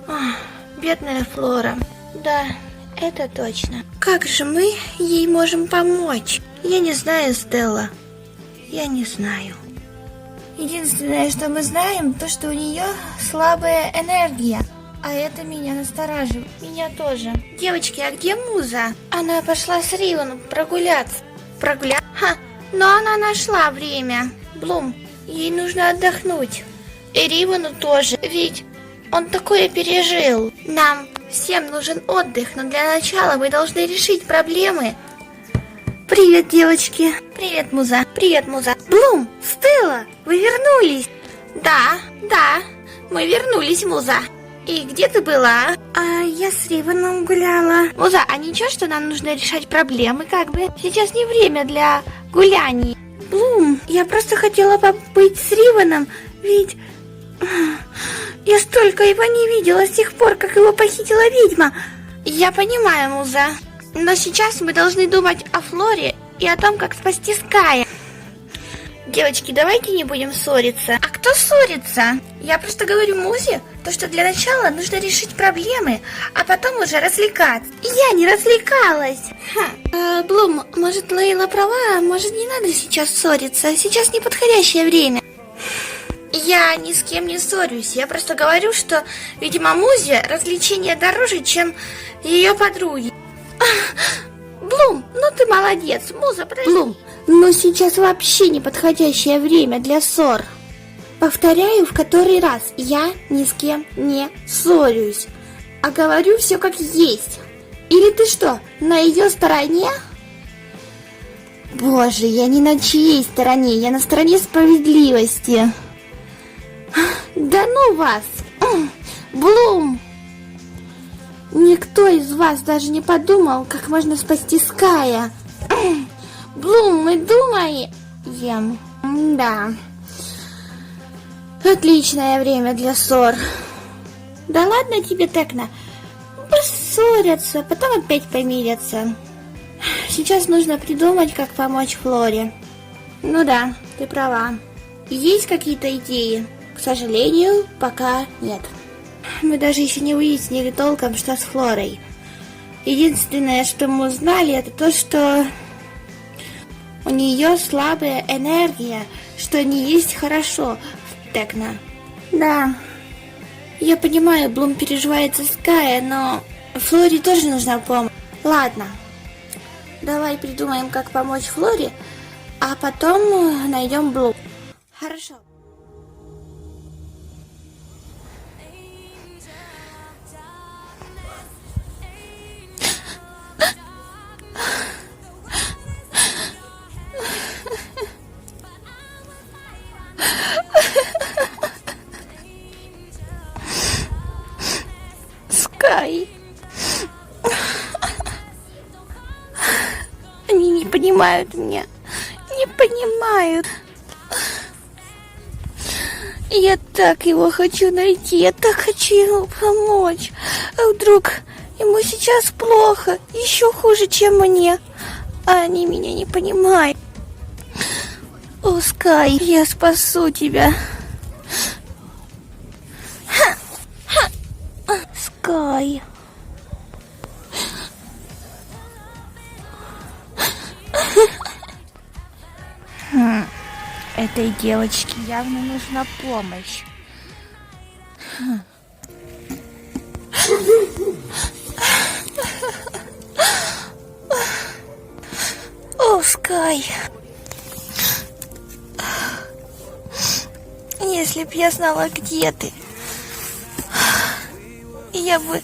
Ах, бедная Флора. Да, это точно. Как же мы ей можем помочь? Я не знаю, Стелла. Я не знаю. Единственное, что мы знаем, то, что у нее слабая энергия. А это меня настораживает. Меня тоже. Девочки, а где Муза? Она пошла с Риваном прогуляться. Прогуляться? Ха, но она нашла время. Блум, ей нужно отдохнуть. И Ривану тоже, ведь он такое пережил. Нам всем нужен отдых, но для начала мы должны решить проблемы. Привет, девочки. Привет, Муза. Привет, Муза. Блум, Стелла, вы вернулись? Да, мы вернулись, Муза. И где ты была? Я с Риваном гуляла. Муза, а ничего, что нам нужно решать проблемы, как бы? Сейчас не время для гуляний. Блум, я просто хотела побыть с Риваном, ведь я столько его не видела с тех пор, как его похитила ведьма. Я понимаю, Муза. Но сейчас мы должны думать о Флоре и о том, как спасти Ская. Девочки, давайте не будем ссориться. А кто ссорится? Я просто говорю Музе, то, что для начала нужно решить проблемы, а потом уже развлекаться. Я не развлекалась. Блум, может, Лейла права, может, не надо сейчас ссориться. Сейчас неподходящее время. Я ни с кем не ссорюсь. Я просто говорю, что, видимо, Музе развлечение дороже, чем ее подруги. Блум, ну ты молодец, Муза, подожди. Блум, но сейчас вообще неподходящее время для ссор. Повторяю в который раз, я ни с кем не ссорюсь, а говорю все как есть. Или ты что, на ее стороне? Боже, я не на чьей стороне, я на стороне справедливости. Да ну вас! Блум! Никто из вас даже не подумал, как можно спасти Ская. Блум, мы думаем. Да. Отличное время для ссор. Да ладно тебе, Текна. Поссорятся, потом опять помирятся. Сейчас нужно придумать, как помочь Флоре. Ну да, ты права. Есть какие-то идеи? К сожалению, пока нет. Мы даже еще не выяснили толком, что с Флорой. Единственное, что мы узнали, это то, что у нее слабая энергия, что не есть хорошо в Текна. Да, я понимаю, Блум переживает за Ская, но Флоре тоже нужна помощь. Ладно, давай придумаем, как помочь Флоре, а потом найдем Блум. Хорошо. Скай. Они не понимают меня. Не понимают. Я так его хочу найти. Я так хочу ему помочь. А вдруг ему сейчас плохо? Еще хуже, чем мне. А они меня не понимают. О, Скай, я спасу тебя. Скай. Этой девочке явно нужна помощь. О, Скай. Если б я знала, где ты, я бы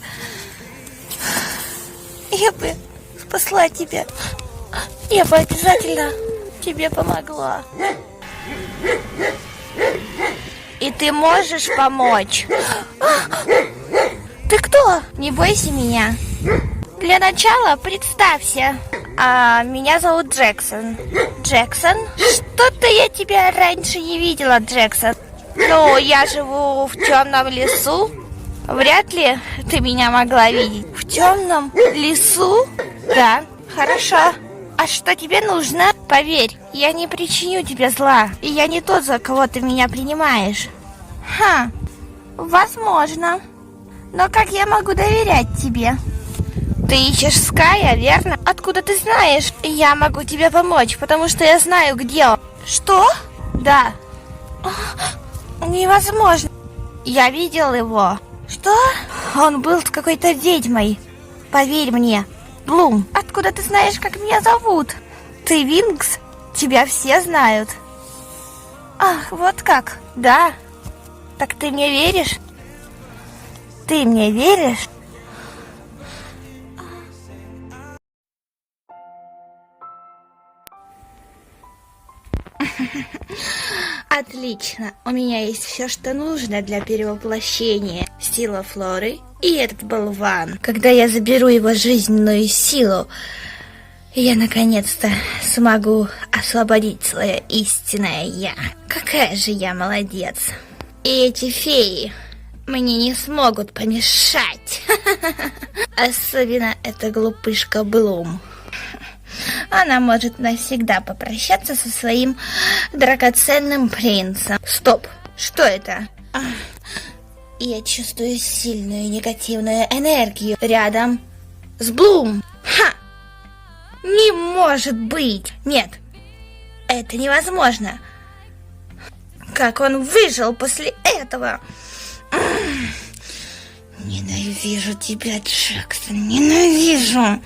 спасла тебя. Я бы обязательно тебе помогла. И ты можешь помочь? Ты кто? Не бойся меня. Для начала представься. Меня зовут Джексон. Джексон? Что-то я тебя раньше не видела, Джексон. Ну, я живу в темном лесу. Вряд ли ты меня могла видеть. В темном лесу? Да, хорошо. А что тебе нужно? Поверь, я не причиню тебе зла. И я не тот, за кого ты меня принимаешь. Ха, возможно. Но как я могу доверять тебе? Ты ищешь Ская, верно? Откуда ты знаешь? Я могу тебе помочь, потому что я знаю, где он. Что? Да. Невозможно. Я видел его. Что? Он был с какой-то ведьмой. Поверь мне. Блум, откуда ты знаешь, как меня зовут? Ты Винкс? Тебя все знают. Ах, вот как? Да. Так ты мне веришь? Ты мне веришь? Отлично. У меня есть все, что нужно для перевоплощения. Сила Флоры и этот болван. Когда я заберу его жизненную силу, я наконец-то смогу освободить свое истинное я. Какая же я молодец. И эти феи мне не смогут помешать. Особенно эта глупышка Блум. Она может навсегда попрощаться со своим драгоценным принцем. Стоп, что это? Я чувствую сильную негативную энергию рядом с Блум. Ха! Не может быть! Нет, это невозможно. Как он выжил после этого? Ненавижу тебя, Джексон, ненавижу.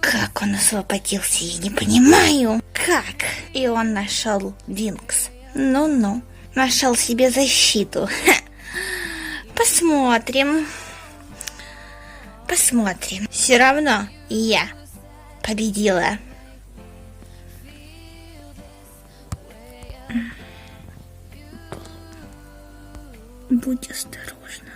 Как он освободился, я не понимаю. Как? И он нашел Винкс. Ну-ну, нашел себе защиту. Ха. Посмотрим. Посмотрим. Все равно я победила. Будь осторожна.